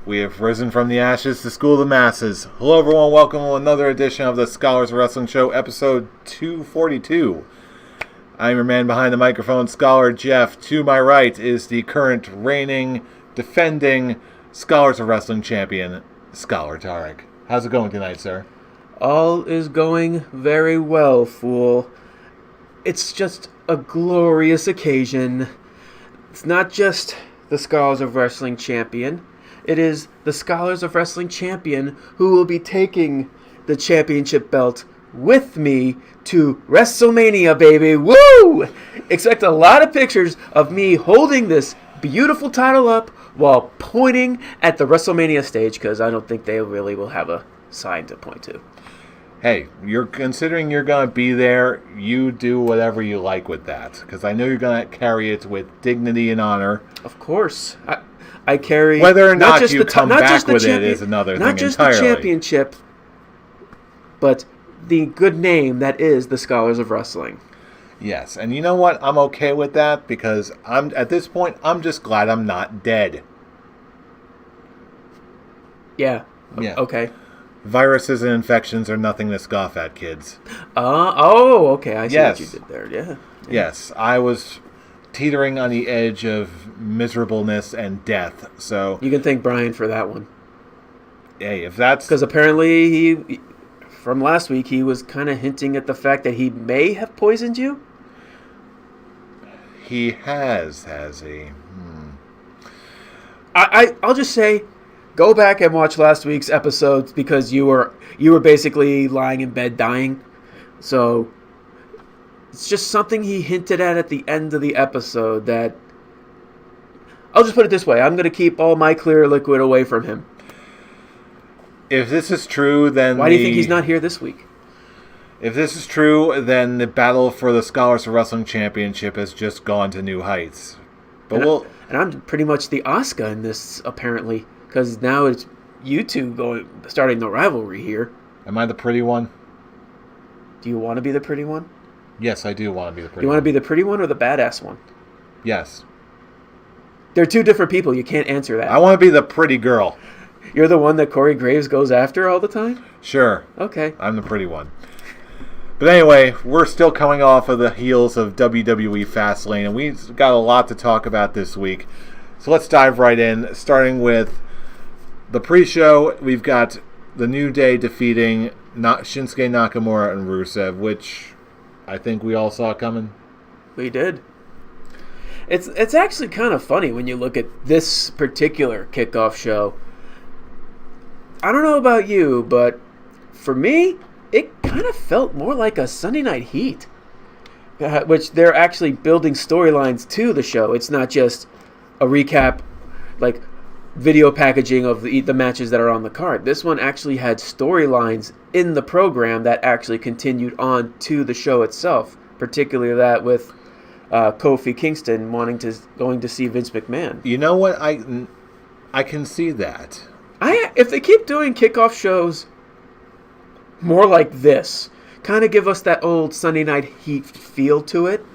We have risen from the ashes to school the masses. Hello everyone, welcome to another edition of the Scholars of Wrestling Show, episode 242. I'm your man behind the microphone, Scholar Jeff. To my right is the current reigning, defending Scholars of Wrestling champion, Scholar Tarek. How's it going tonight, sir? All is going very well, fool. It's just a glorious occasion. It's not just the Scholars of Wrestling champion. It is the Scholars of Wrestling champion who will be taking the championship belt with me to WrestleMania, baby. Woo! Expect a lot of pictures of me holding this beautiful title up while pointing at the WrestleMania stage, because I don't think they really will have a sign to point to. Hey, you're considering you're going to be there, you do whatever you like with that, because I know you're going to carry it with dignity and honor. Of course. I carry... Whether or not you come back with it is another thing entirely. Not just the championship, but the good name that is the Scholars of Wrestling. Yes, and you know what? I'm okay with that, because at this point, I'm just glad I'm not dead. Yeah. Okay. Viruses and infections are nothing to scoff at, kids. Okay. I see what you did there. Yeah. Yes, I was teetering on the edge of miserableness and death, so... You can thank Brian for that one. Hey, if that's... Because apparently he, from last week, he was kind of hinting at the fact that he may have poisoned you. He has he? I'll just say... Go back and watch last week's episodes, because you were basically lying in bed dying. So it's just something he hinted at the end of the episode that... I'll just put it this way. I'm going to keep all my clear liquid away from him. If this is true, then... Why do you think he's not here this week? If this is true, then the battle for the Scholars of Wrestling Championship has just gone to new heights. But and I'm pretty much the Asuka in this, apparently. Because now it's you two starting the rivalry here. Am I the pretty one? Do you want to be the pretty one? Yes, I do want to be the pretty one. You want to be the pretty one or the badass one? Yes. They're two different people. You can't answer that. I want to be the pretty girl. You're the one that Corey Graves goes after all the time? Sure. Okay. I'm the pretty one. But anyway, we're still coming off of the heels of WWE Fastlane, and we've got a lot to talk about this week. So let's dive right in, starting with... the pre-show. We've got the New Day defeating Shinsuke Nakamura and Rusev, which I think we all saw coming. We did. It's actually kind of funny when you look at this particular kickoff show. I don't know about you, but for me, it kind of felt more like a Sunday Night Heat, which they're actually building storylines to the show. It's not just a recap, like video packaging of the matches that are on the card. This one actually had storylines in the program that actually continued on to the show itself, particularly that with Kofi Kingston going to see Vince McMahon. You know what? I can see that. If they keep doing kickoff shows more like this, kind of give us that old Sunday Night Heat feel to it.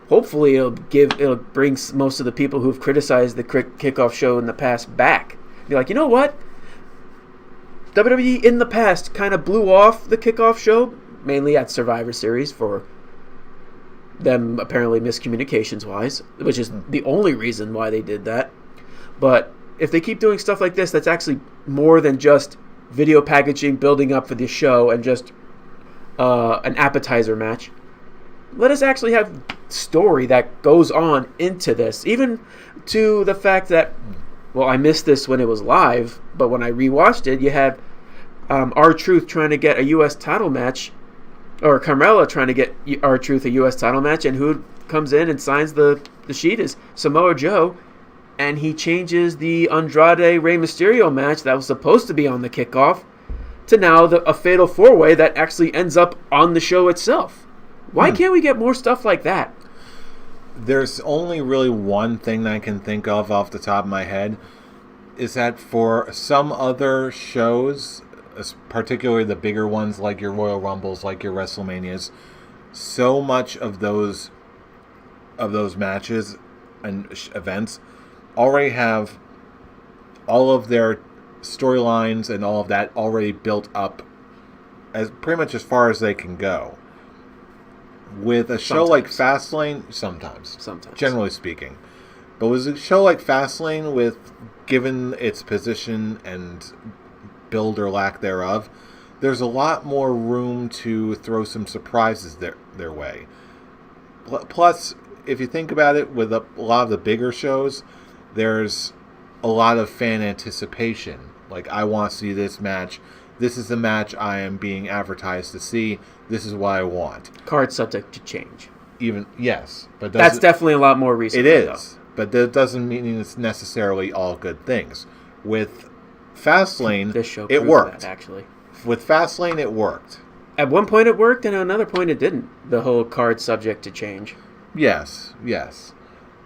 Hopefully it'll bring most of the people who've criticized the kickoff show in the past back. Be like, you know what? WWE in the past kind of blew off the kickoff show, mainly at Survivor Series for them apparently miscommunications-wise, which is the only reason why they did that. But if they keep doing stuff like this, that's actually more than just video packaging, building up for the show, and just an appetizer match. Let us actually have story that goes on into this, even to the fact that, well, I missed this when it was live, but when I rewatched it, you had R-Truth trying to get a U.S. title match, or Carmella trying to get R-Truth a U.S. title match, and who comes in and signs the sheet is Samoa Joe, and he changes the Andrade Rey Mysterio match that was supposed to be on the kickoff to now a fatal four-way that actually ends up on the show itself. Why can't we get more stuff like that? There's only really one thing that I can think of off the top of my head, is that for some other shows, particularly the bigger ones like your Royal Rumbles, like your WrestleManias, so much of those matches and events already have all of their storylines and all of that already built up as pretty much as far as they can go. With a show like Fastlane, sometimes, generally speaking, but with a show like Fastlane, with given its position and build or lack thereof, there's a lot more room to throw some surprises their way. Plus, if you think about it, with a lot of the bigger shows, there's a lot of fan anticipation. Like, I want to see this match. This is the match I am being advertised to see. This is what I want. Card subject to change. Yes, but that's definitely a lot more recent. It is, but that doesn't mean it's necessarily all good things. With Fastlane, this show it worked. That, actually, with Fastlane, it worked. At one point, it worked, and at another point, it didn't. The whole card subject to change. Yes.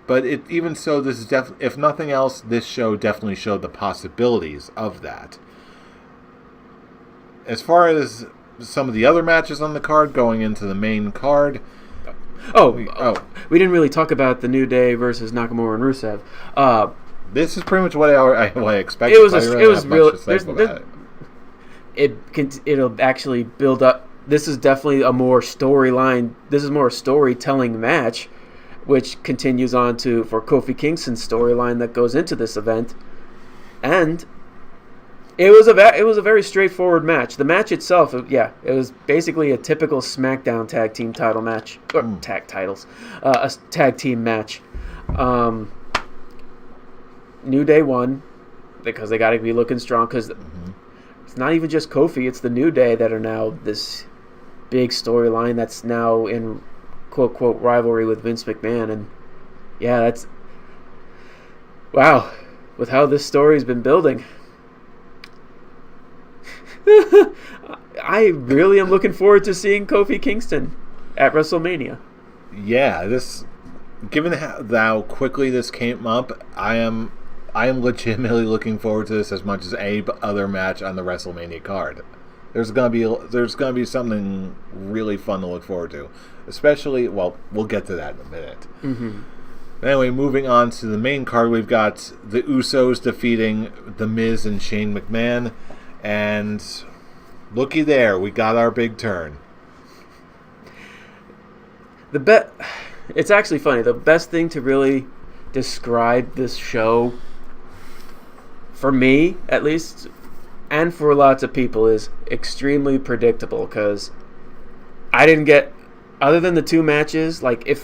But even so, this is if nothing else, this show definitely showed the possibilities of that. As far as some of the other matches on the card going into the main card. We didn't really talk about the New Day versus Nakamura and Rusev. This is pretty much what I expected. It'll actually build up. This is definitely a more storyline. This is more a storytelling match, which continues on for Kofi Kingston's storyline that goes into this event, and it was a very straightforward match. The match itself, it was basically a typical SmackDown tag team title match, or tag titles, a tag team match. New Day won because they got to be looking strong. Because it's not even just Kofi; it's the New Day that are now this big storyline that's now in quote quote rivalry with Vince McMahon, and that's wow. With how this story's been building. I really am looking forward to seeing Kofi Kingston at WrestleMania. Yeah, given how quickly this came up, I am legitimately looking forward to this as much as any other match on the WrestleMania card. There's gonna be something really fun to look forward to, especially. Well, we'll get to that in a minute. Mm-hmm. Anyway, moving on to the main card, we've got the Usos defeating The Miz and Shane McMahon. And looky there, we got our big turn. It's actually funny. The best thing to really describe this show, for me at least, and for lots of people, is extremely predictable. Because I didn't get, other than the two matches, like the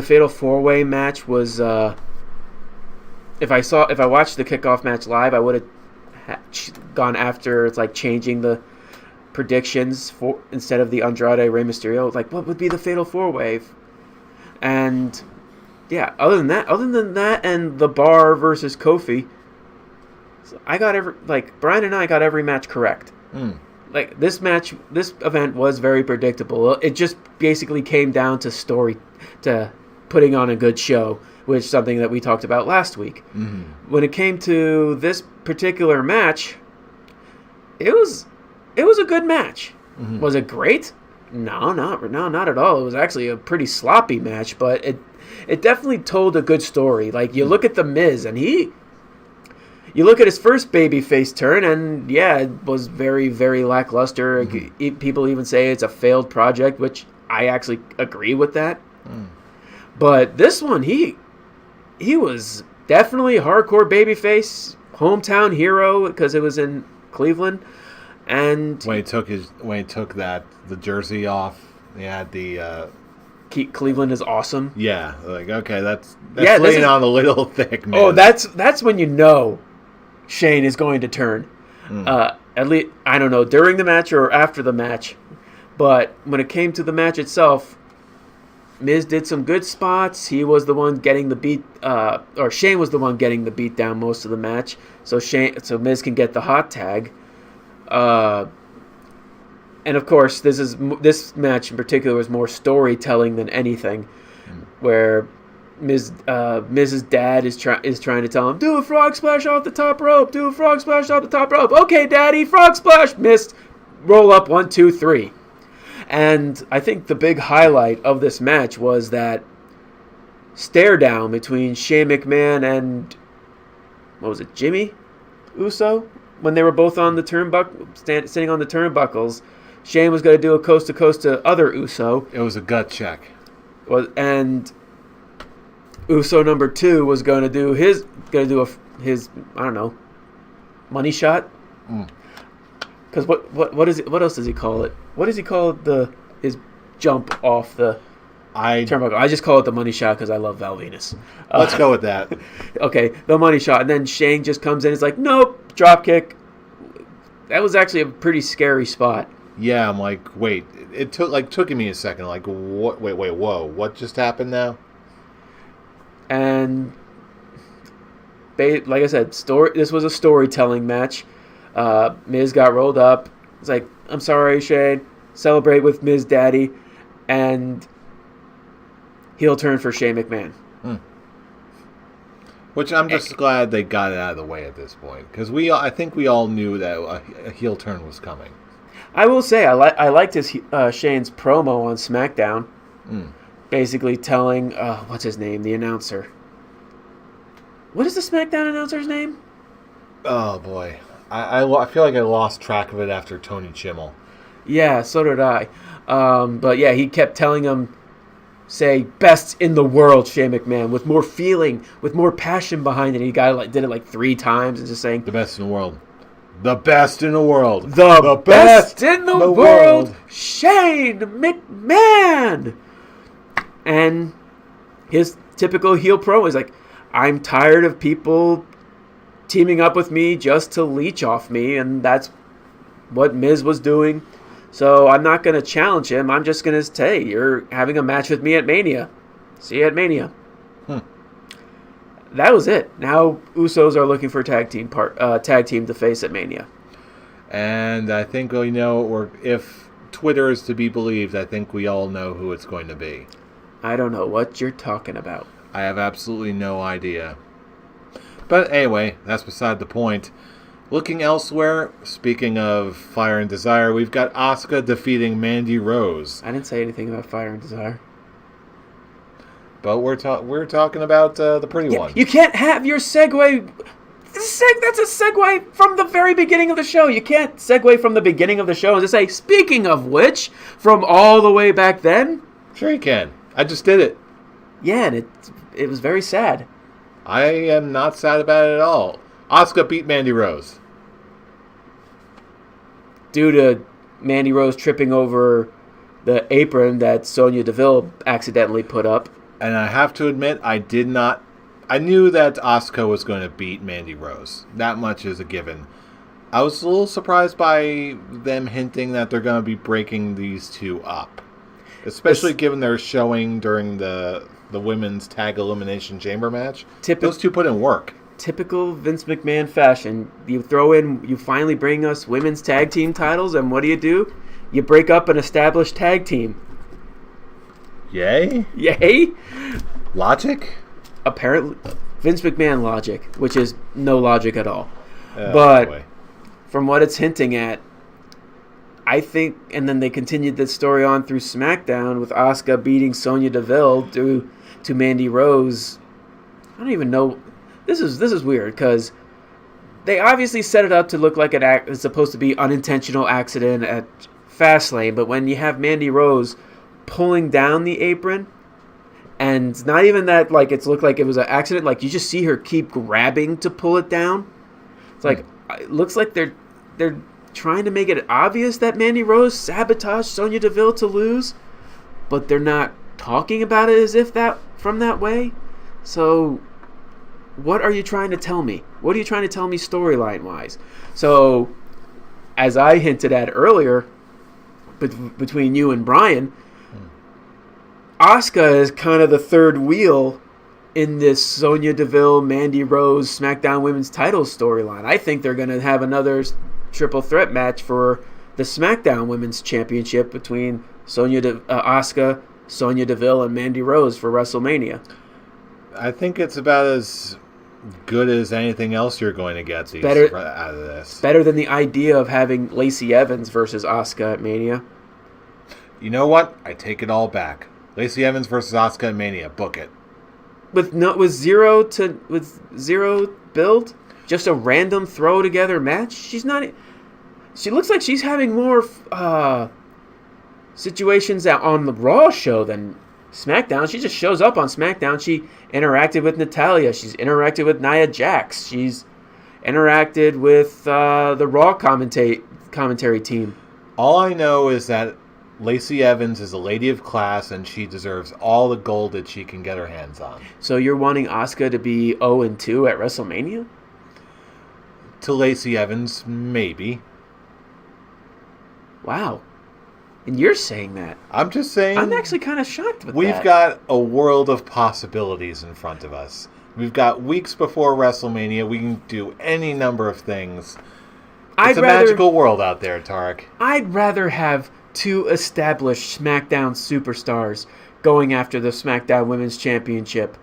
Fatal 4-Way match was. If I watched the kickoff match live, I would have gone after changing the predictions for instead of the Andrade Rey Mysterio. Like, what would be the Fatal 4-Way? And other than that, and the Bar versus Kofi, I got Brian and I got every match correct. Like, this event was very predictable. It just basically came down to putting on a good show, which is something that we talked about last week. Mm-hmm. When it came to this particular match, it was a good match. Mm-hmm. Was it great? No, not at all. It was actually a pretty sloppy match, but it definitely told a good story. Like, you look at The Miz, and you look at his first babyface turn, and it was very, very lackluster. Mm-hmm. People even say it's a failed project, which I actually agree with that. But this one, he was definitely a hardcore babyface, hometown hero, because it was in Cleveland. And when he took the jersey off, he had the Cleveland is awesome. Yeah, okay, that's laying on a little thick, man. Oh, that's when you know Shane is going to turn. At least, I don't know, during the match or after the match. But when it came to the match itself, Miz did some good spots. He was the one getting the beat, or Shane was the one getting the beat down most of the match. So Miz can get the hot tag. And of course, this match in particular was more storytelling than anything, where Miz's dad is trying to tell him, do a frog splash off the top rope, do a frog splash off the top rope. Okay, Daddy, frog splash. Missed. Roll up 1, 2, 3. And I think the big highlight of this match was that stare down between Shane McMahon and what was it, Jimmy Uso? When they were both on the sitting on the turnbuckles, Shane was going to do a coast to coast to other Uso. It was a gut check. And Uso number 2 was going to do his I don't know, money shot. Because what is it? What else does he call it? What does he call his jump off the turnbuckle? I just call it the money shot because I love Val Venus. Let's go with that. Okay, the money shot, and then Shane just comes in. It's like, nope, drop kick. That was actually a pretty scary spot. Yeah, I'm like, wait. It took me a second. Like, what? Wait, whoa! What just happened now? And like I said, this was a storytelling match. Miz got rolled up. It's like, I'm sorry, Shane. Celebrate with Miz Daddy. And heel turn for Shane McMahon. Which I'm just glad they got it out of the way at this point. Because I think we all knew that a heel turn was coming. I will say, I liked Shane's promo on SmackDown. Basically telling, what's his name? The announcer. What is the SmackDown announcer's name? Oh, boy. I feel like I lost track of it after Tony Chimmel. Yeah, so did I. But yeah, he kept telling him, say, best in the world, Shane McMahon, with more feeling, with more passion behind it. He did it 3 times and just saying, the best in the world. The best in the world. The best in the world, Shane McMahon. And his typical heel promo is like, I'm tired of people teaming up with me just to leech off me, and that's what Miz was doing. So I'm not going to challenge him. I'm just going to say, you're having a match with me at Mania. See you at Mania. That was it. Now Usos are looking for tag team to face at Mania. And I think if Twitter is to be believed, I think we all know who it's going to be. I don't know what you're talking about. I have absolutely no idea. But anyway, that's beside the point. Looking elsewhere, speaking of Fire and Desire, we've got Asuka defeating Mandy Rose. I didn't say anything about Fire and Desire. But we're talking about the pretty one. You can't have your segue. That's a segue from the very beginning of the show. You can't segue from the beginning of the show and just say, speaking of which, from all the way back then. Sure you can. I just did it. Yeah, and it was very sad. I am not sad about it at all. Asuka beat Mandy Rose. Due to Mandy Rose tripping over the apron that Sonya Deville accidentally put up. And I have to admit, I knew that Asuka was going to beat Mandy Rose. That much is a given. I was a little surprised by them hinting that they're going to be breaking these two up. Especially given their showing during the women's tag elimination chamber match. Those two put in work. Typical Vince McMahon fashion. You finally bring us women's tag team titles, and what do? You break up an established tag team. Yay? Logic? Apparently, Vince McMahon logic, which is no logic at all. Boy. From what it's hinting at, I think, and then they continued this story on through SmackDown with Asuka beating Sonya Deville to Mandy Rose. I don't even know. This is weird because they obviously set it up to look like it's supposed to be unintentional accident at Fastlane, but when you have Mandy Rose pulling down the apron, and not even that, like, it's looked like it was an accident, like you just see her keep grabbing to pull it down. It's like it looks like they're trying to make it obvious that Mandy Rose sabotaged Sonya Deville to lose, but they're not talking about it as if from that way. So what are you trying to tell me? What are you trying to tell me storyline wise? So as I hinted at earlier, between you and Brian, Asuka is kind of the third wheel in this Sonya Deville, Mandy Rose, SmackDown Women's title storyline. I think they're going to have another triple threat match for the SmackDown Women's Championship between Asuka, Sonya Deville, and Mandy Rose for WrestleMania. I think it's about as good as anything else you're going to get out of this. Better than the idea of having Lacey Evans versus Asuka at Mania. You know what? I take it all back. Lacey Evans versus Asuka at Mania. Book it. With zero build? just a random throw together match. She looks like she's having more situations out on the Raw show than SmackDown. She just shows up on SmackDown. She interacted with Natalya. She's interacted with Nia Jax. She's interacted with the Raw commentary team. All I know is that Lacey Evans is a lady of class, and she deserves all the gold that she can get her hands on. So you're wanting Asuka to be 0-2 at WrestleMania? To Lacey Evans, maybe. Wow. And you're saying that. I'm just saying. I'm actually kind of shocked with that. We've got a world of possibilities in front of us. We've got weeks before WrestleMania. We can do any number of things. It's a magical world out there, Tarek. I'd rather have 2 established SmackDown superstars going after the SmackDown Women's Championship,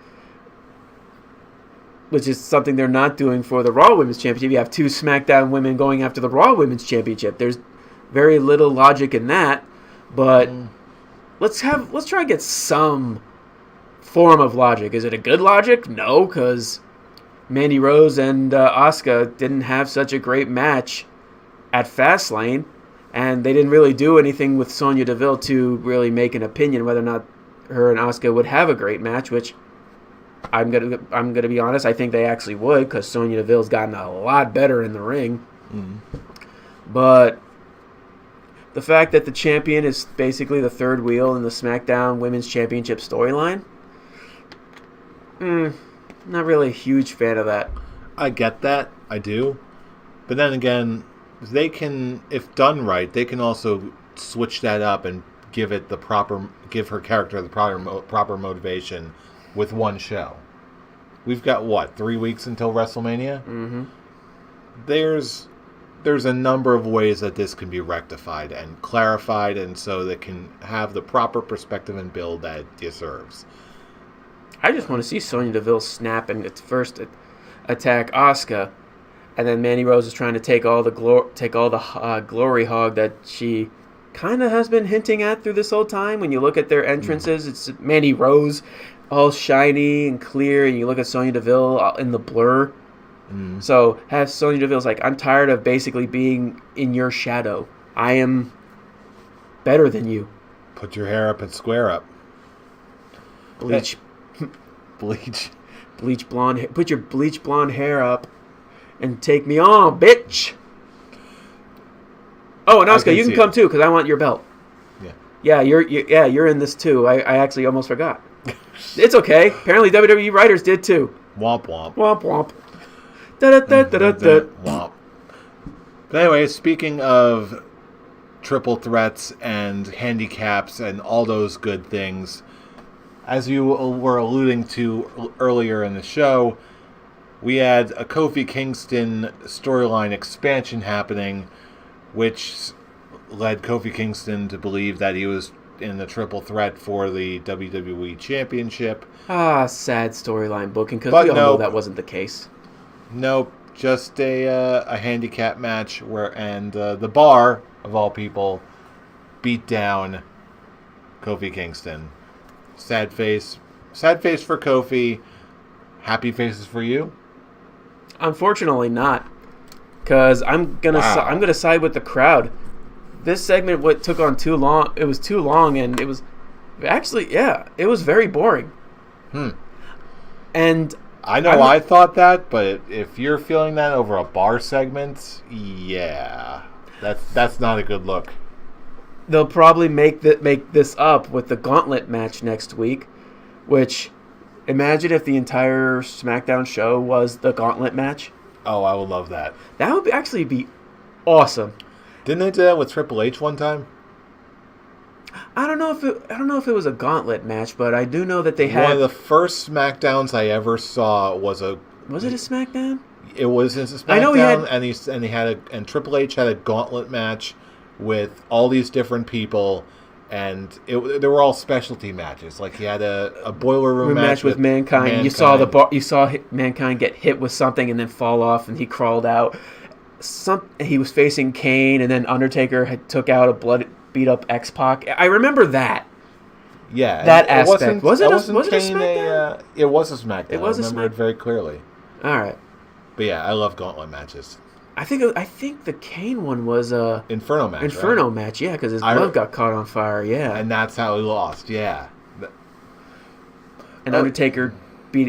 which is something they're not doing for the Raw Women's Championship. You have 2 SmackDown women going after the Raw Women's Championship. There's very little logic in that, but let's try and get some form of logic. Is it a good logic? No, because Mandy Rose and Asuka didn't have such a great match at Fastlane, and they didn't really do anything with Sonya Deville to really make an opinion whether or not her and Asuka would have a great match, which I'm gonna be honest, I think they actually would, because Sonya Deville's gotten a lot better in the ring. But the fact that the champion is basically the third wheel in the SmackDown Women's Championship storyline, not really a huge fan of that. I get that, I do. But then again, they can, if done right, they can also switch that up and give her character the proper motivation with one show. We've got 3 weeks until WrestleMania? Mm-hmm. There's a number of ways that this can be rectified and clarified, and so that can have the proper perspective and build that it deserves. I just want to see Sonya Deville snap and its first attack Asuka, and then Mandy Rose is trying to take all the glory hog that she kind of has been hinting at through this whole time. When you look at their entrances, it's Mandy Rose all shiny and clear, and you look at Sonya Deville in the blur. So have Sonya Deville's like, I'm tired of basically being in your shadow. I am better than you. Put your hair up and square up. Bleach blonde hair. Put your bleach blonde hair up and take me on, bitch. Oh, and Asuka, you can come too, because I want your belt. Yeah, you're in this too. I actually almost forgot. It's okay. Apparently WWE writers did too. Womp womp. Womp womp. Da-da-da-da-da-da. Womp. But anyway, speaking of triple threats and handicaps and all those good things, as you were alluding to earlier in the show, we had a Kofi Kingston storyline expansion happening, which led Kofi Kingston to believe that he was in the triple threat for the WWE Championship. Sad storyline booking, because we all know that wasn't the case. Nope, just a handicap match and the Bar, of all people, beat down Kofi Kingston. Sad face for Kofi. Happy faces for you? Unfortunately not, because I'm gonna side with the crowd. This segment took on too long. It was too long, and it was actually it was very boring. And I know I thought that, but if you're feeling that over a Bar segment, that's not a good look. They'll probably make this up with the Gauntlet match next week, which, imagine if the entire SmackDown show was the Gauntlet match. Oh, I would love that. That would actually be awesome. Didn't they do that with Triple H one time? I don't know if it was a Gauntlet match, but I do know that they had one of the first SmackDowns I ever saw was a. Was it a SmackDown? It was a SmackDown, I know and Triple H had a Gauntlet match with all these different people, and they were all specialty matches. Like he had a boiler room match with Mankind. You saw Mankind get hit with something and then fall off, and he crawled out. He was facing Kane, and then Undertaker took out a beat up X-Pac. I remember that. Yeah, that aspect. Was it a SmackDown? It was a SmackDown. It was I remember it very clearly. All right. But yeah, I love gauntlet matches. I think the Kane one was a Inferno match. Inferno match, yeah, because his glove got caught on fire, yeah. And that's how he lost, yeah. And Undertaker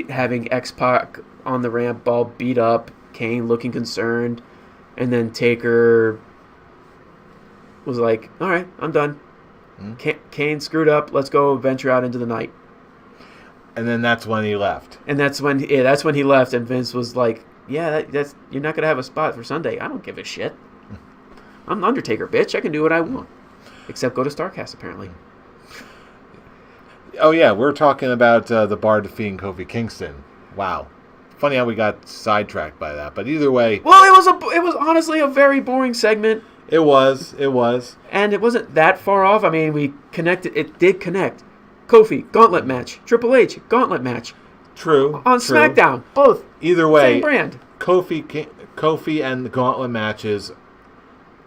having X-Pac on the ramp, all beat up, Kane looking concerned, and then Taker was like, "All right, I'm done. Kane screwed up. Let's go venture out into the night." And then that's when he left. And that's when he left, and Vince was like, "Yeah, that's you're not gonna have a spot for Sunday. I don't give a shit. I'm the Undertaker, bitch. I can do what I want, except go to Starcast apparently." Oh yeah, we're talking about the Bar defeating Kofi Kingston. Wow, funny how we got sidetracked by that. But either way, well, it was honestly a very boring segment. It was, and it wasn't that far off. I mean, we connected. It did connect. Kofi gauntlet match, Triple H gauntlet match. True. On SmackDown, both. Either way, same brand. Kofi and the gauntlet matches.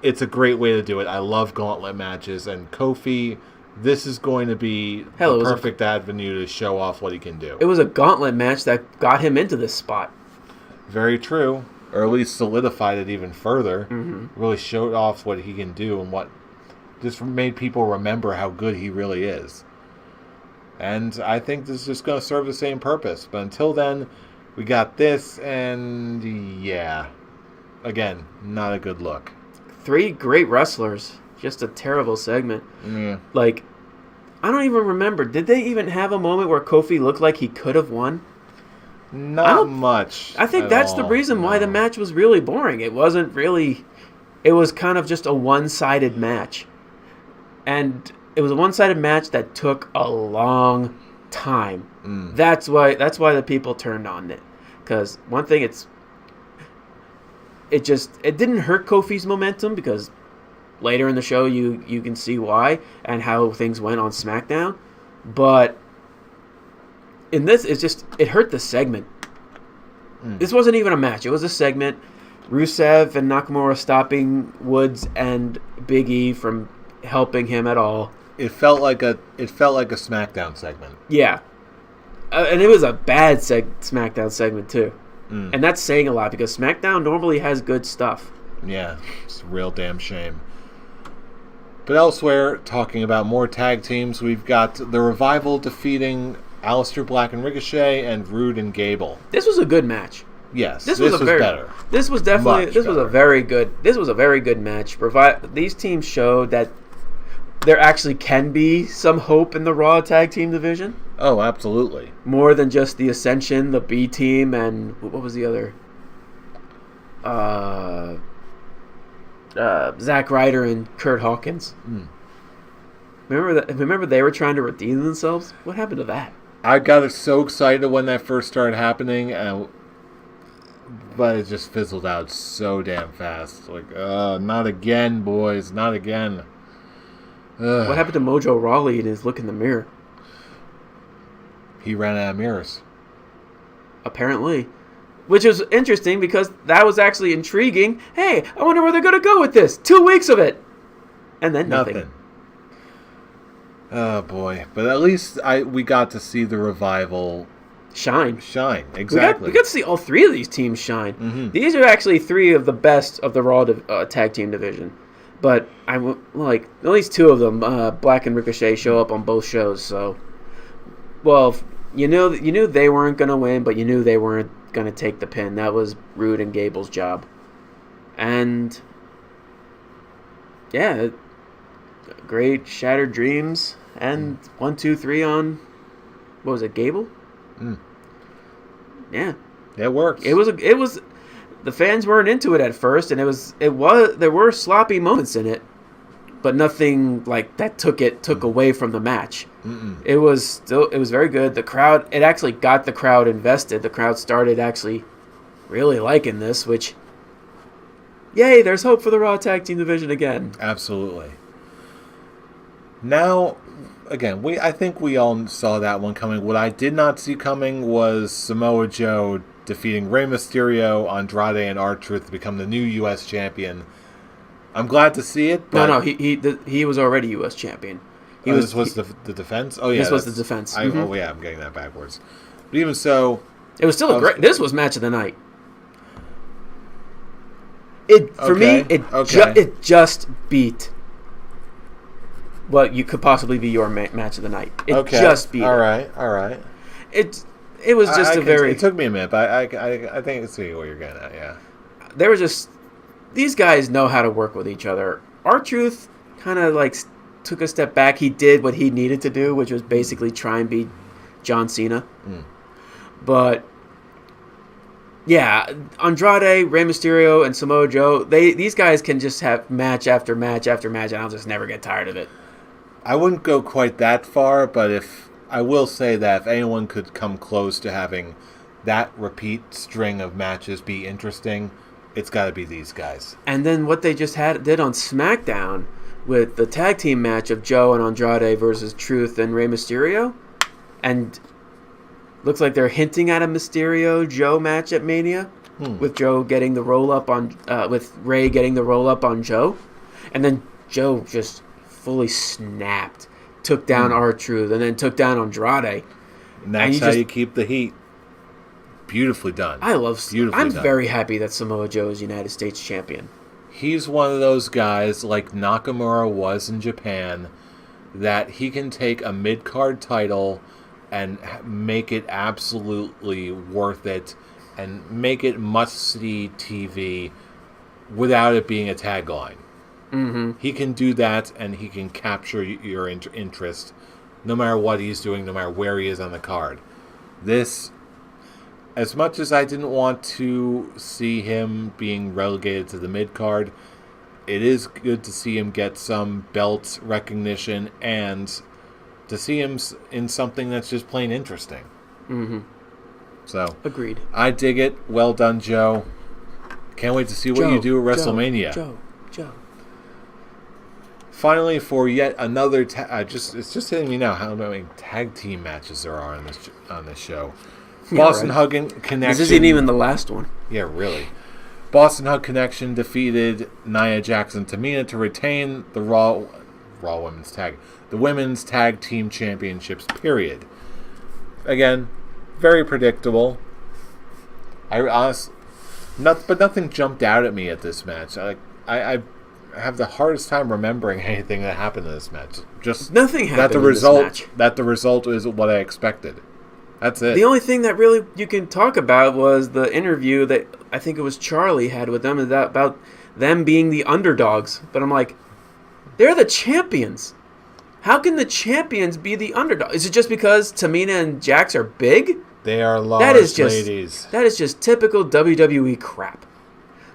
It's a great way to do it. I love gauntlet matches, and Kofi. This is going to be the perfect avenue to show off what he can do. It was a gauntlet match that got him into this spot. Very true. Or at least solidified it even further. Mm-hmm. Really showed off what he can do and what just made people remember how good he really is. And I think this is just going to serve the same purpose. But until then, we got this, and yeah. Again, not a good look. 3 great wrestlers. Just a terrible segment. Yeah. Like, I don't even remember. Did they even have a moment where Kofi looked like he could have won? Not much. I think that's the reason why the match was really boring. It wasn't really... It was kind of just a one-sided match. And it was a one-sided match that took a long time. That's why the people turned on it. Because one thing, it didn't hurt Kofi's momentum because... Later in the show, you can see why and how things went on SmackDown. But in this, it hurt the segment. This wasn't even a match. It was a segment. Rusev and Nakamura stopping Woods and Big E from helping him at all. It felt like a SmackDown segment. Yeah. And it was a bad SmackDown segment, too. And that's saying a lot because SmackDown normally has good stuff. Yeah, it's a real damn shame. But elsewhere, talking about more tag teams, we've got the Revival defeating Aleister Black and Ricochet and Rude and Gable. This was a good match. Yes, this was better. This was a very good match. These teams showed that there actually can be some hope in the Raw tag team division. Oh, absolutely. More than just the Ascension, the B team, and what was the other? Zack Ryder and Kurt Hawkins. Remember they were trying to redeem themselves? What happened to that? I got so excited when that first started happening, but it just fizzled out so damn fast. Like, not again, boys, not again. What happened to Mojo Rawley and his look in the mirror? He ran out of mirrors. Apparently. Which is interesting because that was actually intriguing. Hey, I wonder where they're going to go with this. 2 weeks of it. And then nothing. Oh, boy. But at least we got to see the Revival shine. Exactly. We got to see all 3 of these teams shine. Mm-hmm. These are actually 3 of the best of the Raw tag team division. But I'm like, at least 2 of them, Black and Ricochet, show up on both shows. So, well, you knew they weren't going to win, but you knew they weren't going to take the pin. That was Rude and Gable's job. And yeah, great Shattered Dreams and 1, 2, 3 on, what was it, Gable? Yeah, it worked. It was the fans weren't into it at first, and there were sloppy moments in it, but nothing like that took away from the match. It was very good. The crowd, it actually got the crowd invested. The crowd started actually really liking this, which, yay, there's hope for the Raw Tag Team division again. Absolutely. Now, again, I think we all saw that one coming. What I did not see coming was Samoa Joe defeating Rey Mysterio, Andrade, and R-Truth to become the new U.S. champion. I'm glad to see it. But he was already U.S. champion. This was the defense? Oh, yeah. This was the defense. Oh, yeah, I'm getting that backwards. But even so... It was still this was match of the night. For me, it just beat what you could possibly be your match of the night. It just beat. All right. It was just It took me a minute, but I think I can see what you're getting at. Yeah. There was just these guys know how to work with each other. R-Truth kind of like took a step back. He did what he needed to do, which was basically try and beat John Cena. But yeah, Andrade, Rey Mysterio, and Samoa Joe, these guys can just have match after match after match, and I'll just never get tired of it. I wouldn't go quite that far, but I will say that if anyone could come close to having that repeat string of matches be interesting, it's got to be these guys. And then what they just did on SmackDown with the tag team match of Joe and Andrade versus Truth and Rey Mysterio, and looks like they're hinting at a Mysterio-Joe match at Mania, with Joe getting the roll-up on, with Rey getting the roll-up on Joe, and then Joe just fully snapped, took down R-Truth, and then took down Andrade. And that's how you keep the heat. Beautifully done. I'm very happy that Samoa Joe is United States champion. He's one of those guys, like Nakamura was in Japan, that he can take a mid-card title and make it absolutely worth it and make it must-see TV without it being a tagline. He can do that, and he can capture your interest no matter what he's doing, no matter where he is on the card. This, as much as I didn't want to see him being relegated to the mid-card, it is good to see him get some belt recognition and to see him in something that's just plain interesting. So, agreed. I dig it. Well done, Joe. Can't wait to see what you do at WrestleMania. Joe. Finally, for yet another, it's just hitting me now how many tag team matches there are on this show. Boston Hug Connection. This isn't even the last one. Yeah, really. Boston Hug Connection defeated Nia Jax and Tamina to retain the Raw Women's Tag Team Championships. Period. Again, very predictable. But nothing jumped out at me at this match. I have the hardest time remembering anything that happened in this match. Just nothing happened in this match. That the result is what I expected. That's it. The only thing that really you can talk about was the interview that I think it was Charlie had with them about them being the underdogs. But I'm like, they're the champions. How can the champions be the underdog? Is it just because Tamina and Jax are big? They are large ladies. That is just typical WWE crap.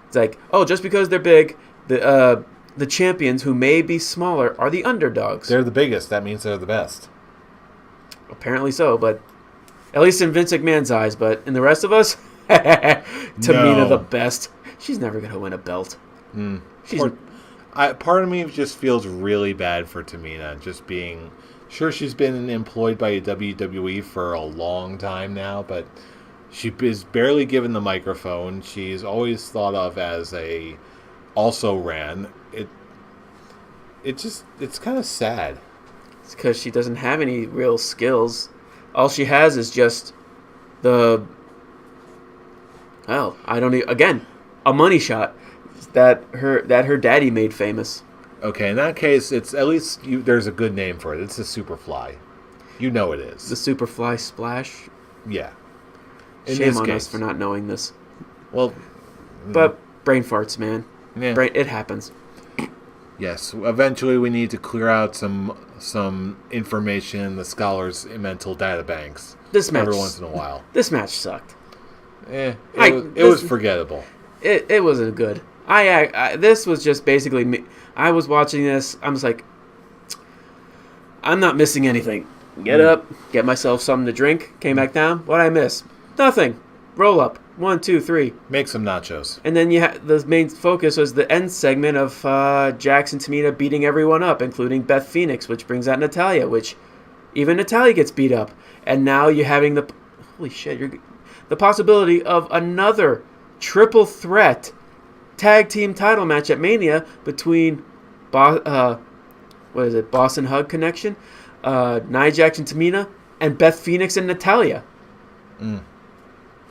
It's like, oh, just because they're big, the champions who may be smaller are the underdogs. They're the biggest. That means they're the best. Apparently so, but at least in Vince McMahon's eyes. But in the rest of us, Tamina the best. She's never going to win a belt. Part of me just feels really bad for Tamina, just being... Sure, she's been employed by WWE for a long time now, but she is barely given the microphone. She's always thought of as a also-ran. It's kind of sad. It's because she doesn't have any real skills. All she has is just a money shot that her daddy made famous. Okay, in that case, it's at least there's a good name for it. It's a Superfly. You know it is. The Superfly Splash? Yeah. Shame on us for not knowing this. Well... But brain farts, man. Yeah. It happens. Yes. Eventually we need to clear out some information in the scholars' mental data banks. Every once in a while. This match sucked. It was forgettable. It wasn't good. This was just basically me. I was watching this. I'm just like, I'm not missing anything. Get up, get myself something to drink. Came back down. What'd I miss? Nothing. Roll up. 1, 2, 3. Make some nachos. And then the main focus was the end segment of Jax and Tamina beating everyone up, including Beth Phoenix, which brings out Natalya, which even Natalya gets beat up. And now you're having the possibility of another triple threat tag team title match at Mania between Boston Hug Connection, Nia Jax and Tamina, and Beth Phoenix and Natalya.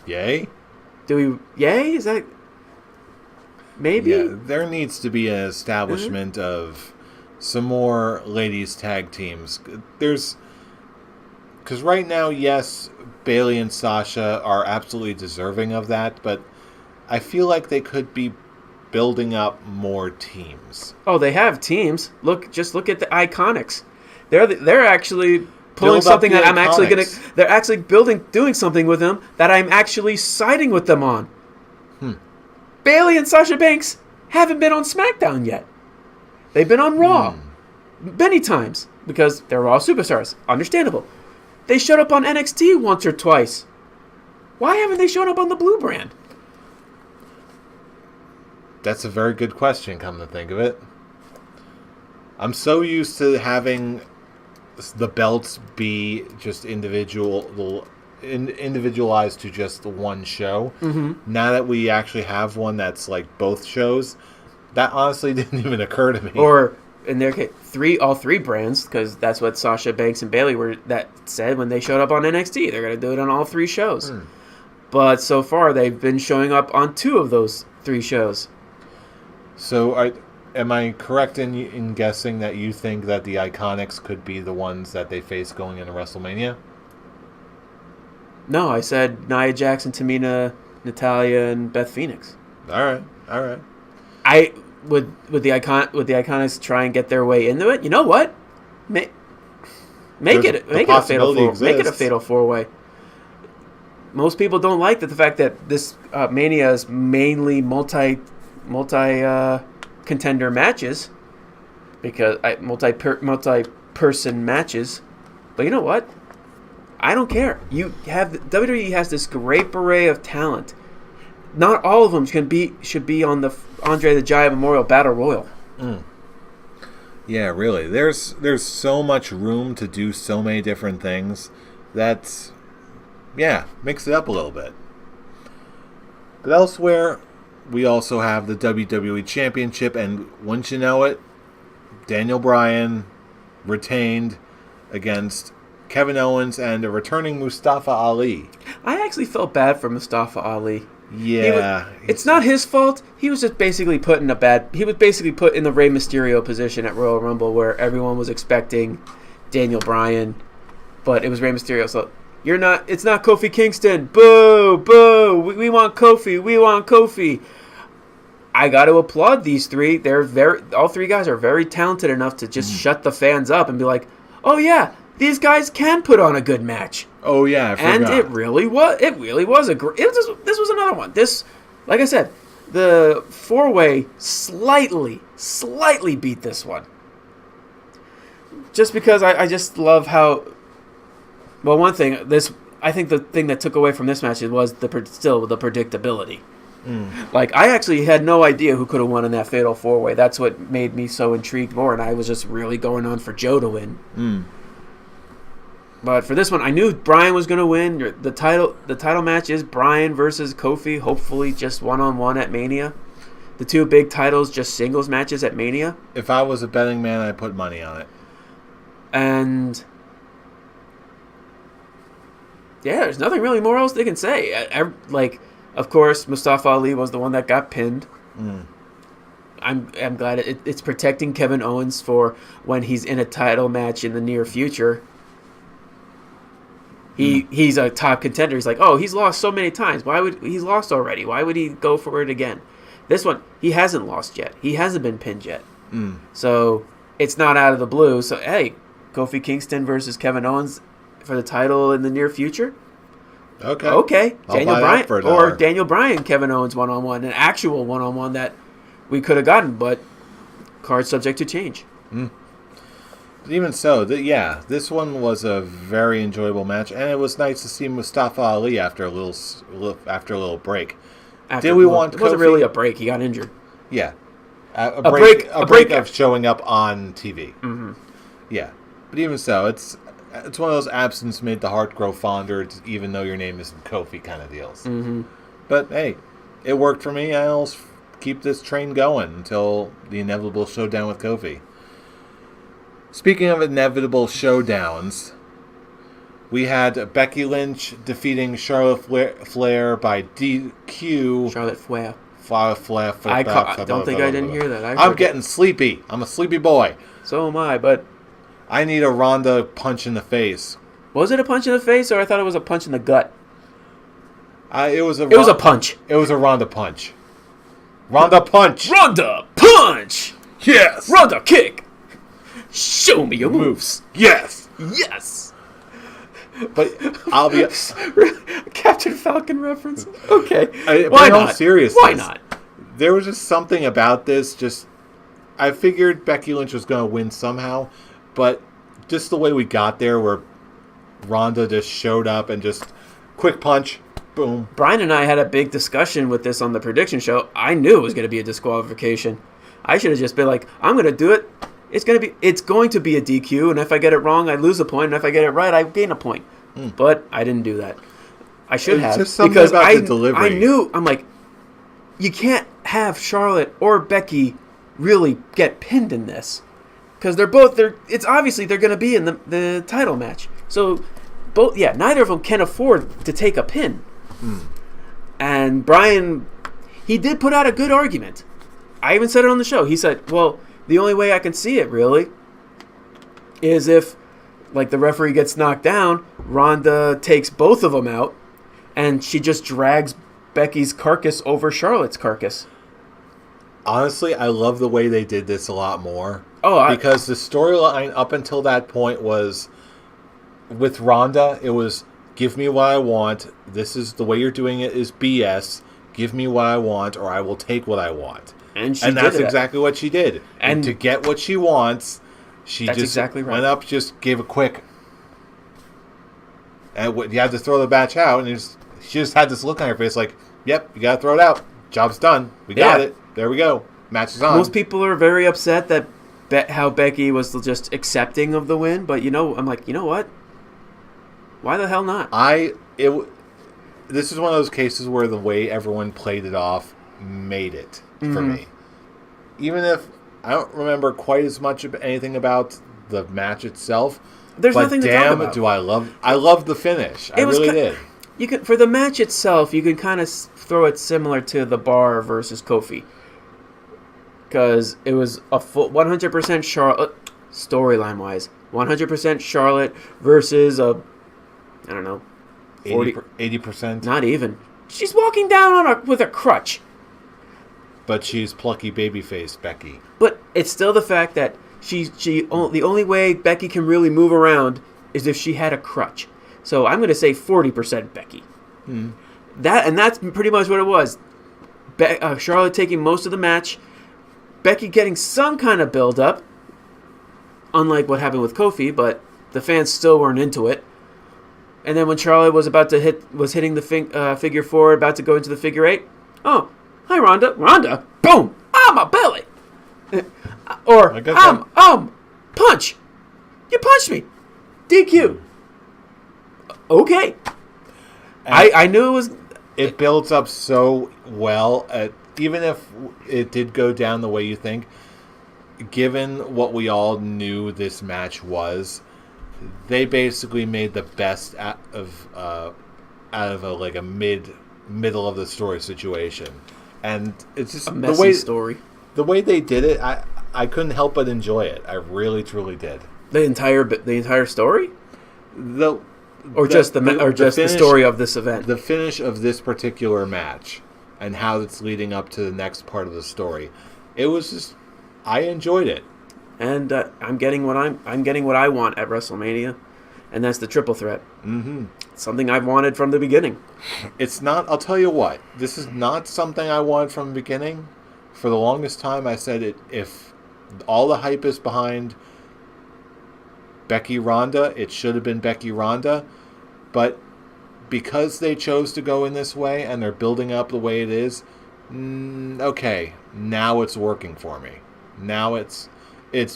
Yay? Yay? Is that... maybe. Yeah, there needs to be an establishment of some more ladies tag teams. Because right now, yes, Bayley and Sasha are absolutely deserving of that, but I feel like they could be building up more teams. Oh, they have teams. Just look at the Iconics. They're actually pulling Build up something the that I'm actually Iconics. they're actually doing something with them that I'm actually siding with them on. Bayley and Sasha Banks haven't been on SmackDown yet. They've been on Raw many times because they're Raw superstars. Understandable. They showed up on NXT once or twice. Why haven't they shown up on the Blue brand? That's a very good question, come to think of it. I'm so used to having the belts be just individualized to just one show. Now that we actually have one that's like both shows, that honestly didn't even occur to me. Or in their case, all three brands, because that's what Sasha Banks and Bayley said when they showed up on NXT. They're going to do it on all three shows. But so far, they've been showing up on 2 of those 3 shows. So, am I correct in guessing that you think that the Iconics could be the ones that they face going into WrestleMania? No, I said Nia Jax, Tamina, Natalya, and Beth Phoenix. All right. Would the Iconics try and get their way into it? You know what? Make it a fatal 4-way. Most people don't like the fact that this Mania is mainly multi contender matches, because multi-person matches. But you know what? I don't care. WWE has this great array of talent. Not all of them should be on the Andre the Giant Memorial Battle Royal. Yeah, really. There's so much room to do so many different things. Mix it up a little bit. But elsewhere, we also have the WWE Championship, and wouldn't you know it, Daniel Bryan retained against Kevin Owens and a returning Mustafa Ali. I actually felt bad for Mustafa Ali. Yeah. It's not his fault. He was just basically put in he was basically put in the Rey Mysterio position at Royal Rumble, where everyone was expecting Daniel Bryan, but it was Rey Mysterio. So it's not Kofi Kingston. Boo, boo. We want Kofi. I got to applaud these 3. All 3 guys are very talented enough to just shut the fans up and be like, "Oh yeah, these guys can put on a good match." Oh yeah, I forgot. And it really was a great. This was another one. This, like I said, the 4-way slightly beat this one. Just because I just love how. Well, one thing, I think the thing that took away from this match was the predictability. Like, I actually had no idea who could have won in that fatal 4-way. That's what made me so intrigued more, and I was just really going on for Joe to win. But for this one, I knew Bryan was going to win. The title match is Bryan versus Kofi, hopefully just one-on-one at Mania. The 2 big titles, just singles matches at Mania. If I was a betting man, I'd put money on it. And yeah, there's nothing really more else they can say. Of course, Mustafa Ali was the one that got pinned. I'm glad it's protecting Kevin Owens for when he's in a title match in the near future. He's a top contender. He's like, oh, he's lost so many times. He's lost already? Why would he go for it again? This one, he hasn't lost yet. He hasn't been pinned yet. So it's not out of the blue. So hey, Kofi Kingston versus Kevin Owens for the title in the near future. Okay. Daniel Bryan, Kevin Owens one-on-one, an actual one-on-one that we could have gotten, but card subject to change. Even so, this one was a very enjoyable match, and it was nice to see Mustafa Ali after a little break. It wasn't really a break. He got injured. Yeah, a break of showing up on TV. Yeah, but even so, it's one of those absence made the heart grow fonder, even though your name isn't Kofi kind of deals. But hey, it worked for me. I'll keep this train going until the inevitable showdown with Kofi. Speaking of inevitable showdowns, we had Becky Lynch defeating Charlotte Flair by DQ. Charlotte Flair. I don't think I didn't hear that. I'm getting sleepy. I'm a sleepy boy. So am I, but... I need a Ronda punch in the face. Was it a punch in the face, or I thought it was a punch in the gut? It was a punch. It was a Ronda punch. Ronda punch. Ronda punch. Yes. Ronda kick. Show me your moves. Yes. Yes. But I'll be Captain Falcon reference. Okay. Why not? Seriously. Why not? There was just something about this. Just I figured Becky Lynch was going to win somehow, but just the way we got there, where Ronda just showed up and just quick punch, boom. Brian and I had a big discussion with this on the prediction show. I knew it was going to be a disqualification. I should have just been like, I'm going to do it. It's going to be a DQ, and if I get it wrong, I lose a point, and if I get it right, I gain a point. But I didn't do that. I should have, because I knew. I'm like, you can't have Charlotte or Becky really get pinned in this, because it's obviously they're going to be in the title match. So neither of them can afford to take a pin. And Brian, he did put out a good argument. I even said it on the show. He said, well, the only way I can see it, really, is if, like, the referee gets knocked down, Ronda takes both of them out, and she just drags Becky's carcass over Charlotte's carcass. Honestly, I love the way they did this a lot more. Because the storyline up until that point was, with Ronda, it was, give me what I want. This is the way you're doing it is BS. Give me what I want, or I will take what I want. And that's exactly what she did. And to get what she wants, she just went up, just gave a quick... And you had to throw the match out, and she just had this look on her face like, yep, you got to throw it out. Job's done. We got it. There we go. Match is on. Most people are very upset that how Becky was just accepting of the win, but I'm like, you know what? Why the hell not? This is one of those cases where the way everyone played it off made it for me. Even if I don't remember quite as much of anything about the match itself, there's nothing to talk about. Do I love the finish. I really did. You can, for the match itself, you can kind of throw it similar to the Bar versus Kofi, because it was a full 100% Charlotte storyline wise, 100% Charlotte versus I don't know, 80%. Not even. She's walking down with a crutch. But she's plucky babyface Becky. But it's still the fact that the only way Becky can really move around is if she had a crutch. So I'm going to say 40% Becky. That's pretty much what it was. Charlotte taking most of the match, Becky getting some kind of build up, unlike what happened with Kofi, but the fans still weren't into it. And then when Charlotte was about to hitting the figure four, about to go into the figure eight, oh, hi Ronda, boom, my belly, or punch, you punched me, DQ. Okay, I knew it was. It builds up so well, even if it did go down the way you think. Given what we all knew this match was, they basically made the best out of a middle of the story situation, and it's just a messy story. The way they did it, I couldn't help but enjoy it. I really, truly did. The entire story, the story of this event, the finish of this particular match, and how it's leading up to the next part of the story. It was just, I enjoyed it. And I'm getting what I want at WrestleMania, and that's the triple threat. Something I've wanted from the beginning. It's not. I'll tell you what. This is not something I wanted from the beginning. For the longest time, I said it. If all the hype is behind Becky Ronda, it should have been Becky Ronda. But because they chose to go in this way and they're building up the way it is, okay, now it's working for me. Now it's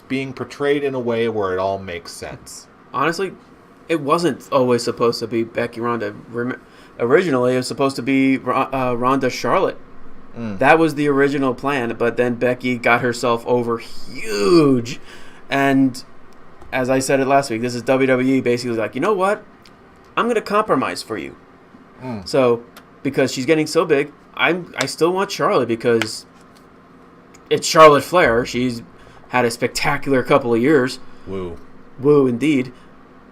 being portrayed in a way where it all makes sense. Honestly, it wasn't always supposed to be Becky Ronda. Originally, it was supposed to be Ronda Charlotte. That was the original plan, but then Becky got herself over huge. And as I said it last week, this is WWE basically like, you know what? I'm going to compromise for you. So because she's getting so big. I still want Charlotte because it's Charlotte Flair. She's had a spectacular couple of years. Woo, indeed.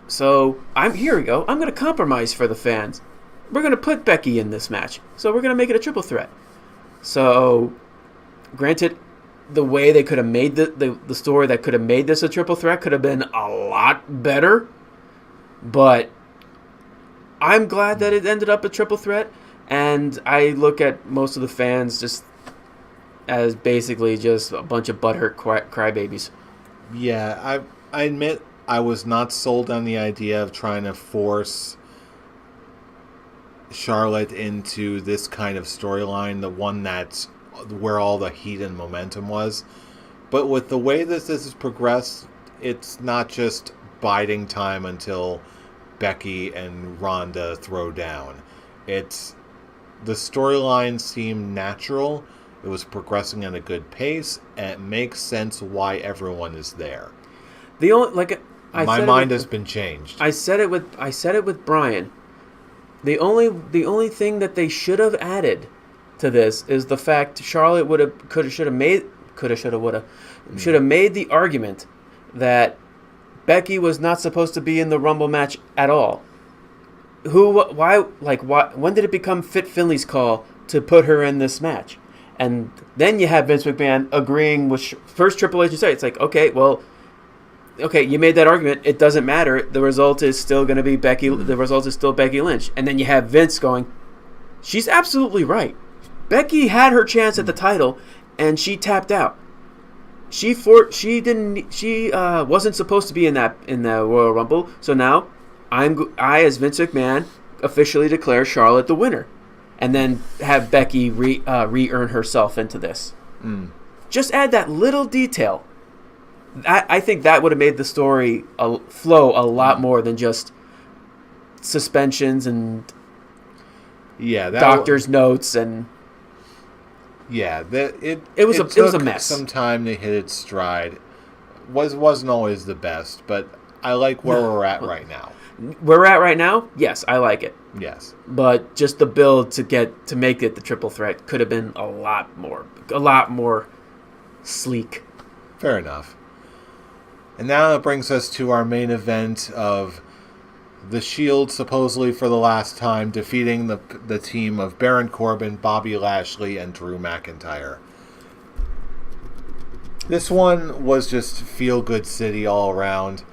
So here we go. I'm going to compromise for the fans. We're going to put Becky in this match. So we're going to make it a triple threat. So, granted, the way they could have made the story that could have made this a triple threat could have been a lot better. But I'm glad that it ended up a triple threat. And I look at most of the fans just as basically just a bunch of butthurt crybabies. Yeah, I admit I was not sold on the idea of trying to force Charlotte into this kind of storyline, the one that's where all the heat and momentum was. But with the way this has progressed, it's not just biding time until Becky and Ronda throw down. The storyline seemed natural. It was progressing at a good pace, and it makes sense why everyone is there. My mind has been changed. I said it with Brian. The only thing that they should have added to this is the fact Charlotte should have made the argument that Becky was not supposed to be in the Rumble match at all. Why? When did it become Fit Finley's call to put her in this match? And then you have Vince McMahon agreeing with first Triple H. It's like, okay, you made that argument. It doesn't matter. The result is still going to be Becky. The result is still Becky Lynch. And then you have Vince going, she's absolutely right. Becky had her chance at the title, and she tapped out. She wasn't supposed to be in the Royal Rumble. So now, I as Vince McMahon officially declare Charlotte the winner, and then have Becky re-earn herself into this. Just add that little detail. I think that would have made the story flow a lot more than just suspensions and doctor's notes and. Yeah, it was a mess. Some time to hit its stride. Wasn't always the best, but I like where we're at right now. Where we're at right now, yes, I like it. Yes, but just the build to make it the triple threat could have been a lot more sleek. Fair enough. And now that brings us to our main event of the Shield, supposedly for the last time, defeating the team of Baron Corbin, Bobby Lashley, and Drew McIntyre. This one was just feel-good city all around,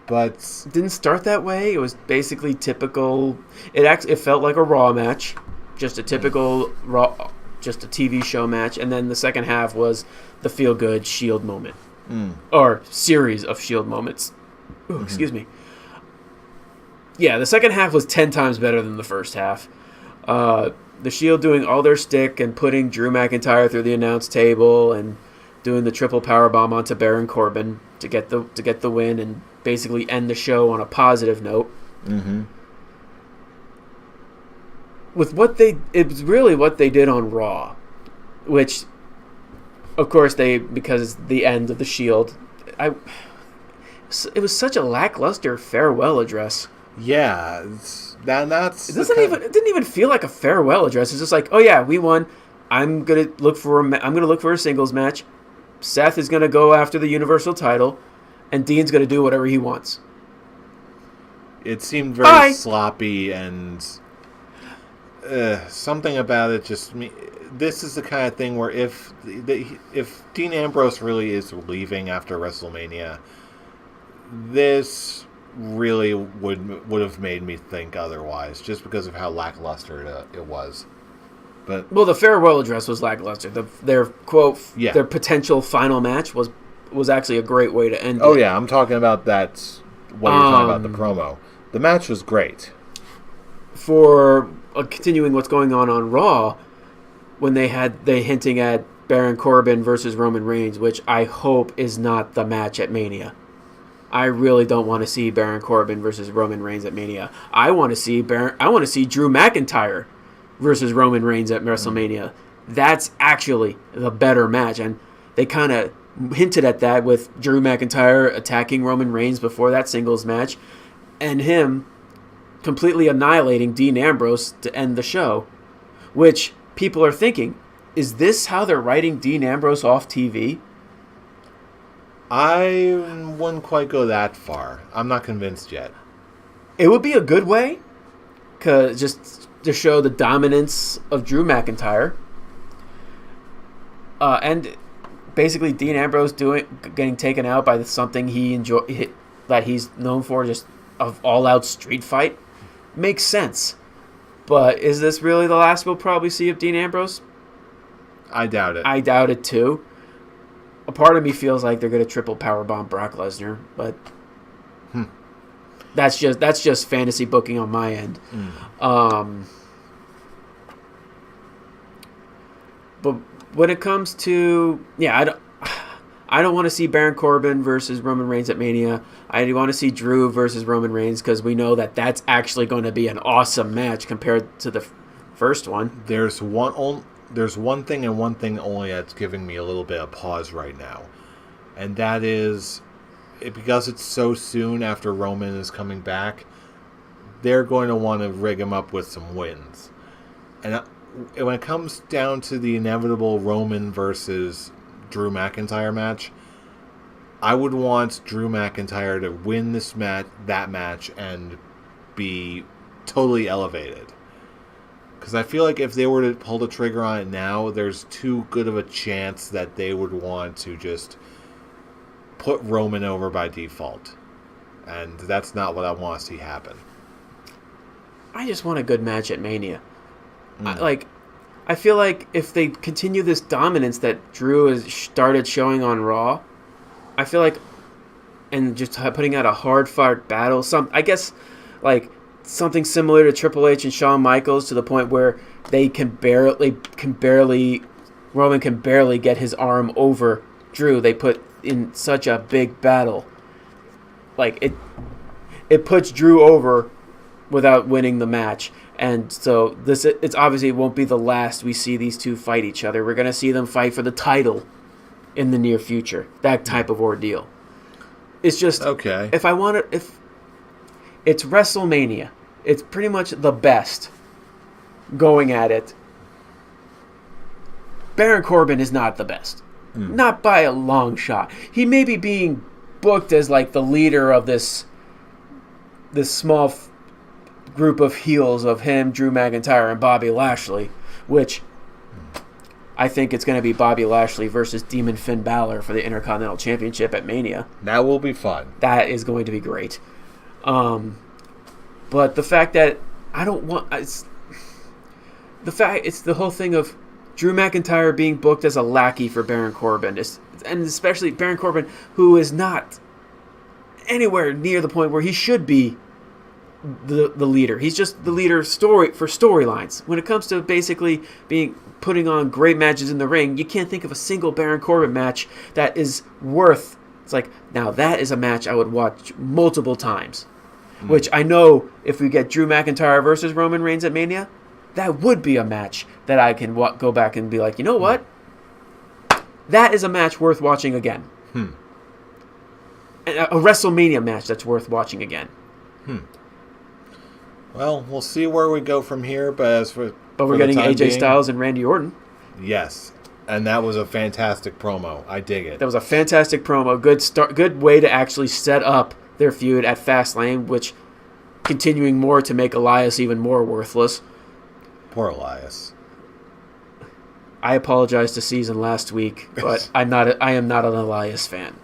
but it didn't start that way. It was basically typical. It felt like a Raw match, just a typical Raw, just a TV show match, and then the second half was the feel-good Shield moment. Or series of Shield moments. Ooh, excuse me. Yeah, the second half was 10 times better than the first half. The Shield doing all their stick and putting Drew McIntyre through the announce table and doing the triple powerbomb onto Baron Corbin to get the win and basically end the show on a positive note. It was really what they did on Raw, which. Of course, because the end of the Shield, it was such a lackluster farewell address. Yeah, it didn't even feel like a farewell address. It's just like, oh yeah, we won. I'm gonna look for a singles match. Seth is gonna go after the Universal title, and Dean's gonna do whatever he wants. It seemed very sloppy, and something about it just. This is the kind of thing where if Dean Ambrose really is leaving after WrestleMania, this really would have made me think otherwise, just because of how lackluster it was. But the farewell address was lackluster. Their quote, their potential final match was actually a great way to end. Oh yeah, I'm talking about that. What you're talking about, the promo. The match was great. For continuing what's going on Raw. When they hinting at Baron Corbin versus Roman Reigns, which I hope is not the match at Mania. I really don't want to see Baron Corbin versus Roman Reigns at Mania. I want to see Drew McIntyre versus Roman Reigns at WrestleMania. That's actually the better match, and they kind of hinted at that with Drew McIntyre attacking Roman Reigns before that singles match, and him completely annihilating Dean Ambrose to end the show. which people are thinking, is this how they're writing Dean Ambrose off TV? I wouldn't quite go that far. I'm not convinced yet. It would be a good way, just to show the dominance of Drew McIntyre. And basically Dean Ambrose getting taken out by something that he's known for, just an all-out street fight, makes sense. But is this really the last we'll probably see of Dean Ambrose? I doubt it. I doubt it too. A part of me feels like they're going to triple powerbomb Brock Lesnar, but that's just fantasy booking on my end. But when it comes to I don't want to see Baron Corbin versus Roman Reigns at Mania. I want to see Drew versus Roman Reigns because we know that that's actually going to be an awesome match compared to the first one. There's one thing and one thing only that's giving me a little bit of pause right now. And that is, because it's so soon after Roman is coming back, they're going to want to rig him up with some wins. And when it comes down to the inevitable Roman versus Drew McIntyre match, I would want Drew McIntyre to win that match and be totally elevated. Because I feel like if they were to pull the trigger on it now, there's too good of a chance that they would want to just put Roman over by default. And that's not what I want to see happen. I just want a good match at Mania. I feel like if they continue this dominance that Drew has started showing on Raw, I feel like, and just putting out a hard-fought battle, I guess, like, something similar to Triple H and Shawn Michaels to the point where Roman can barely get his arm over Drew. They put in such a big battle. Like, it puts Drew over without winning the match. And so it's obviously won't be the last we see these two fight each other. We're going to see them fight for the title in the near future. That type of ordeal. It's just, okay. If it's WrestleMania, it's pretty much the best going at it. Baron Corbin is not the best. Not by a long shot. He may be being booked as like the leader of this small group of heels of him, Drew McIntyre, and Bobby Lashley, which I think it's going to be Bobby Lashley versus Demon Finn Balor for the Intercontinental Championship at Mania. That will be fun. That is going to be great. But the fact that it's the whole thing of Drew McIntyre being booked as a lackey for Baron Corbin, and especially Baron Corbin, who is not anywhere near the point where he should be the leader. He's just the leader for storylines. When it comes to basically putting on great matches in the ring, you can't think of a single Baron Corbin match that is worth. It's like, now that is a match I would watch multiple times. Which I know if we get Drew McIntyre versus Roman Reigns at Mania, that would be a match that I can go back and be like, you know what? That is a match worth watching again. A WrestleMania match that's worth watching again. Well, we'll see where we go from here. But we're getting AJ Styles and Randy Orton. Yes, and that was a fantastic promo. I dig it. That was a fantastic promo. Good way to actually set up their feud at Fastlane, which continuing more to make Elias even more worthless. Poor Elias. I apologize to Season last week, but I am not an Elias fan.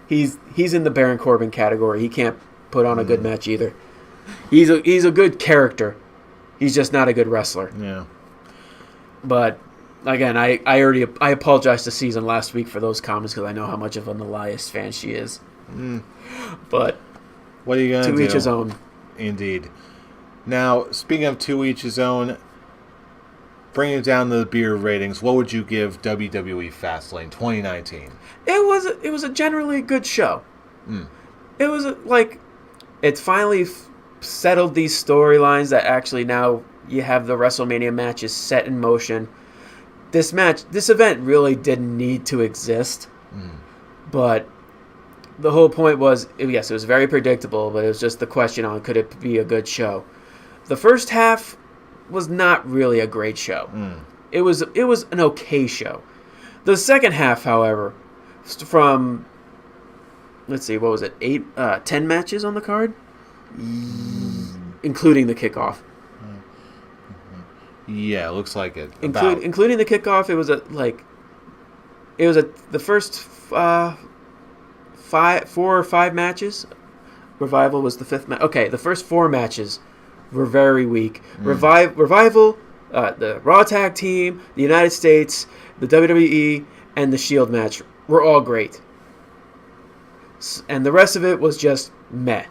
He's in the Baron Corbin category. He can't put on a good match either. He's a good character. He's just not a good wrestler. Yeah. But again, I apologize to Season last week for those comments because I know how much of an Elias fan she is. But what are you gonna do? To each his own. Indeed. Now, speaking of to each his own, bringing down the beer ratings, what would you give WWE Fastlane 2019? It was a generally good show. It was it's finally settled these storylines that actually now you have the WrestleMania matches set in motion. This event really didn't need to exist, but the whole point was, yes, it was very predictable, but it was just the question on could it be a good show. The first half was not really a great show. It was an okay show. The second half, however, from, let's see, what was it, 10 matches on the card? Including the kickoff. Yeah, it looks like it. Including the kickoff, the first 4 or 5 matches. Revival was the 5th match. Okay, the first 4 matches were very weak. Revival, the Raw Tag Team, the United States, the WWE, and the Shield match were all great. And the rest of it was just meh.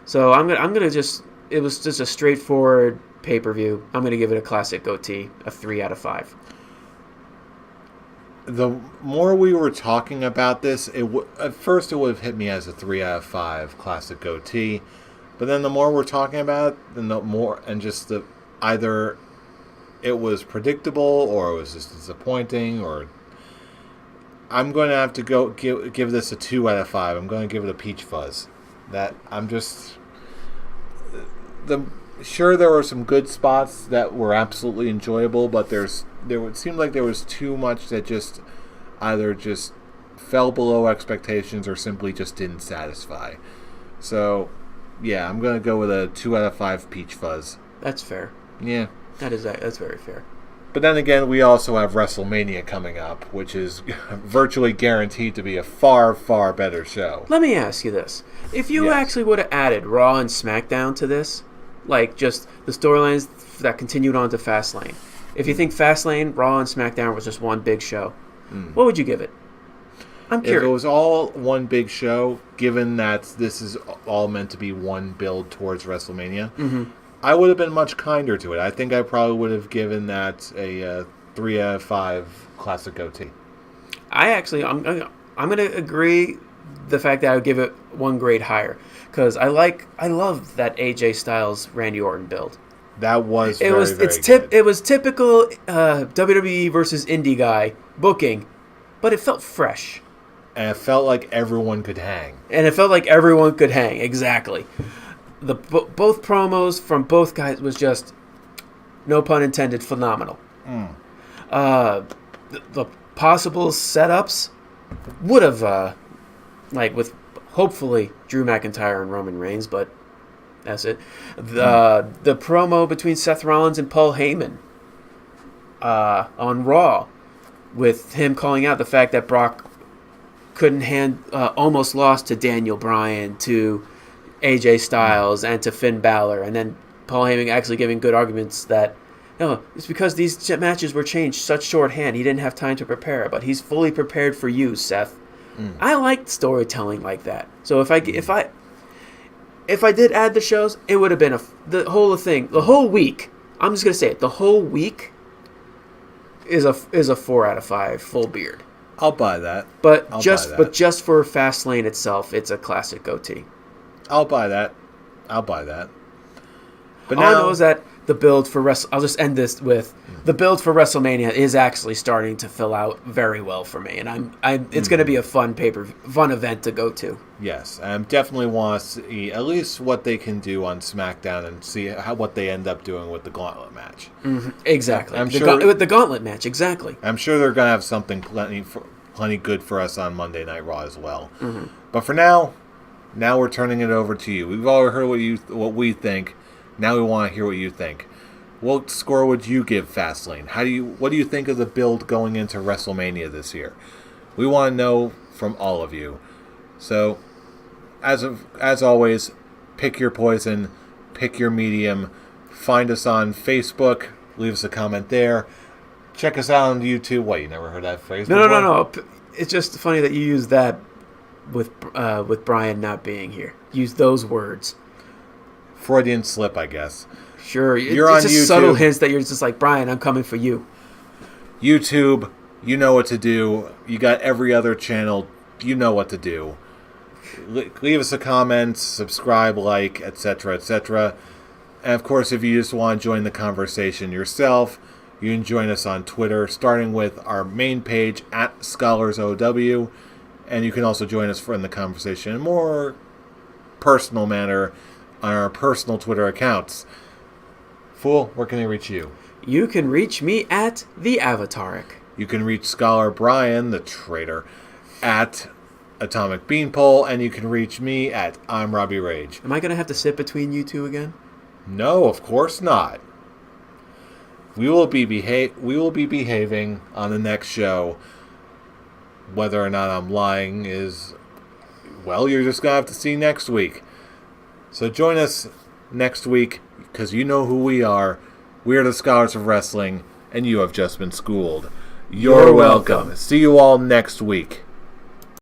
So I'm gonna just, it was just a straightforward pay-per-view. I'm gonna give it a classic goatee, a 3 out of 5. The more we were talking about this, at first it would have hit me as a 3 out of 5 classic goatee, but then the more we're talking about it, then the more, and just either it was predictable or it was just disappointing, or I'm going to have to go give this a 2 out of 5. I'm going to give it a peach fuzz. That I'm just sure there were some good spots that were absolutely enjoyable, but there would seem like there was too much that just either just fell below expectations or simply just didn't satisfy. So, yeah, I'm going to go with a 2 out of 5 peach fuzz. That's fair. Yeah. That's very fair. But then again, we also have WrestleMania coming up, which is virtually guaranteed to be a far, far better show. Let me ask you this. If you actually would have added Raw and SmackDown to this, like just the storylines that continued on to Fastlane, if you think Fastlane, Raw, and SmackDown was just one big show, what would you give it? I'm curious. If it was all one big show, given that this is all meant to be one build towards WrestleMania, I would have been much kinder to it. I think I probably would have given that a 3 out of 5 classic goatee. I'm going to agree the fact that I would give it 1 grade higher, because I love that AJ Styles Randy Orton build. That was It was typical WWE versus indie guy booking, but it felt fresh. And it felt like everyone could hang. Exactly. Both promos from both guys was just, no pun intended, phenomenal. The possible setups would have, with hopefully Drew McIntyre and Roman Reigns, but that's it. The promo between Seth Rollins and Paul Heyman on Raw, with him calling out the fact that Brock almost lost to Daniel Bryan, to AJ Styles, and to Finn Balor, and then Paul Heyman actually giving good arguments that no, it's because these matches were changed such shorthand, he didn't have time to prepare, but he's fully prepared for you, Seth. I liked storytelling like that. So if I did add the shows, it would have been the whole week. I'm just gonna say it. The whole week is a 4 out of 5 full beard. I'll buy that. But just for Fastlane itself, it's a classic goatee. I'll buy that. But all I know is that the build for I'll just end this with the build for WrestleMania is actually starting to fill out very well for me, and it's going to be a fun event to go to. Yes, I definitely want to see at least what they can do on SmackDown and see what they end up doing with the Gauntlet match. Exactly, with the Gauntlet match, exactly. I'm sure they're going to have something plenty good for us on Monday Night Raw as well. But for now we're turning it over to you. We've already heard what we think. Now we want to hear what you think. What score would you give Fastlane? What do you think of the build going into WrestleMania this year? We want to know from all of you. So, as always, pick your poison, pick your medium. Find us on Facebook. Leave us a comment there. Check us out on YouTube. What, you never heard that phrase before? No. It's just funny that you use that with Brian not being here. Use those words. Freudian slip, I guess. Sure. You're on just YouTube. Subtle hints that you're just like, Brian, I'm coming for you. YouTube, you know what to do. You got every other channel. You know what to do. Leave us a comment, subscribe, like, etc., etc. And, of course, if you just want to join the conversation yourself, you can join us on Twitter, starting with our main page, @ScholarsOW. And you can also join us in the conversation in a more personal manner on our personal Twitter accounts. Fool, where can they reach you? You can reach me at the Avataric. You can reach Scholar Brian, the traitor, at Atomic Beanpole, and you can reach me at I'm Robbie Rage. Am I going to have to sit between you two again? No, of course not. We will be behaving on the next show. Whether or not I'm lying is, well, you're just going to have to see next week. So join us next week, because you know who we are. We are the Scholars of Wrestling, and you have just been schooled. You're welcome. See you all next week.